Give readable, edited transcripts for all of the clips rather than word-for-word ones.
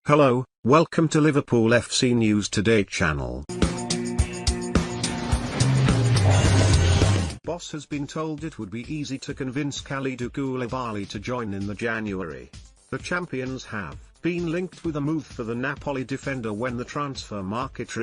Hello, welcome to Liverpool FC News Today channel. Boss has been told it would be easy to convince Kalidou Koulibaly to join in the January. The champions have been linked with a move for the Napoli defender when the transfer market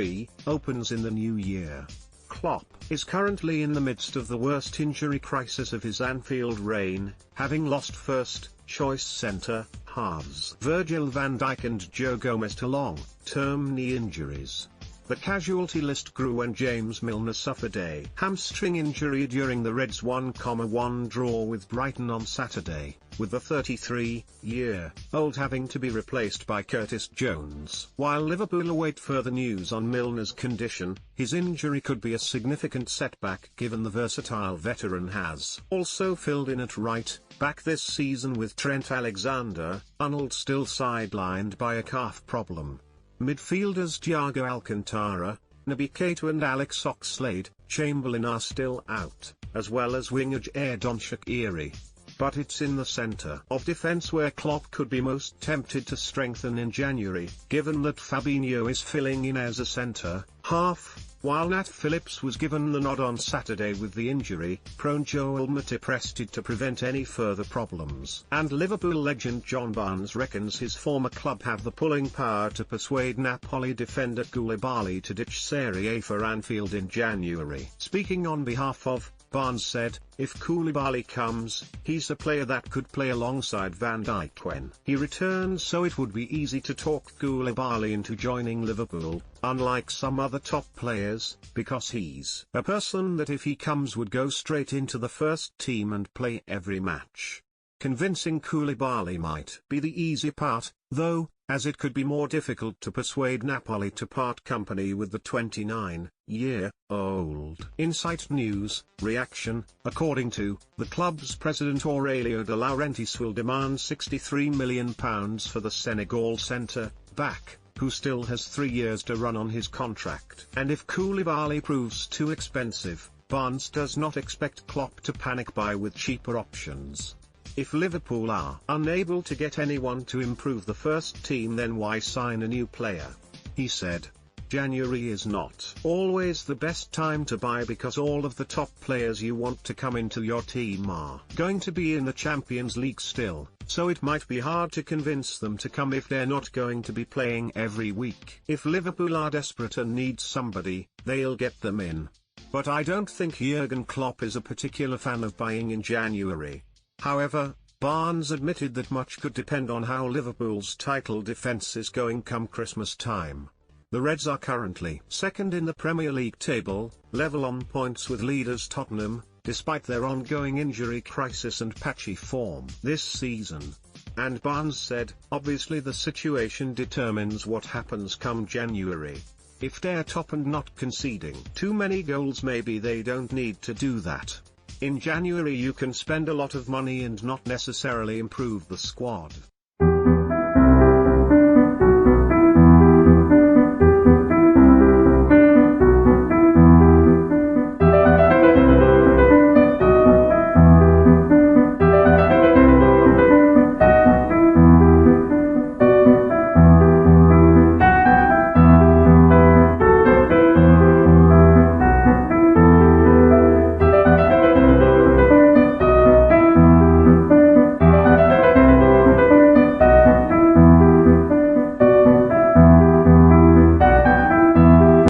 opens in the new year. Klopp is currently in the midst of the worst injury crisis of his Anfield reign, having lost first-choice centre-halves Virgil van Dijk and Joe Gomez to long-term knee injuries. The casualty list grew when James Milner suffered a hamstring injury during the Reds' 1-1 draw with Brighton on Saturday, with the 33-year-old having to be replaced by Curtis Jones. While Liverpool await further news on Milner's condition, his injury could be a significant setback given the versatile veteran has also filled in at right back this season with Trent Alexander-Arnold still sidelined by a calf problem. Midfielders Thiago Alcantara, Naby Keita and Alex Oxlade-Chamberlain are still out, as well as winger Xherdan Shaqiri. But it's in the centre of defence where Klopp could be most tempted to strengthen in January, given that Fabinho is filling in as a centre-half, while Nat Phillips was given the nod on Saturday with the injury-prone Joel Matip rested to prevent any further problems. And Liverpool legend John Barnes reckons his former club have the pulling power to persuade Napoli defender Koulibaly to ditch Serie A for Anfield in January. Speaking on behalf of, Barnes said, "If Koulibaly comes, he's a player that could play alongside Van Dijk when he returns, so it would be easy to talk Koulibaly into joining Liverpool, unlike some other top players, because he's a person that if he comes would go straight into the first team and play every match." Convincing Koulibaly might be the easy part, though, as it could be more difficult to persuade Napoli to part company with the 29-year-old. Insight News reaction: according to the club's president Aurelio De Laurentiis will demand £63 million for the Senegal centre-back, who still has 3 years to run on his contract. And if Koulibaly proves too expensive, Barnes does not expect Klopp to panic buy with cheaper options. If Liverpool are unable to get anyone to improve the first team, then why sign a new player? He said. January is not always the best time to buy because all of the top players you want to come into your team are going to be in the Champions League still, so it might be hard to convince them to come if they're not going to be playing every week. If Liverpool are desperate and need somebody, they'll get them in. But I don't think Jurgen Klopp is a particular fan of buying in January. However, Barnes admitted that much could depend on how Liverpool's title defence is going come Christmas time. The Reds are currently second in the Premier League table, level on points with leaders Tottenham, despite their ongoing injury crisis and patchy form this season. And Barnes said, obviously the situation determines what happens come January. If they're top and not conceding too many goals, maybe they don't need to do that. In January you can spend a lot of money and not necessarily improve the squad.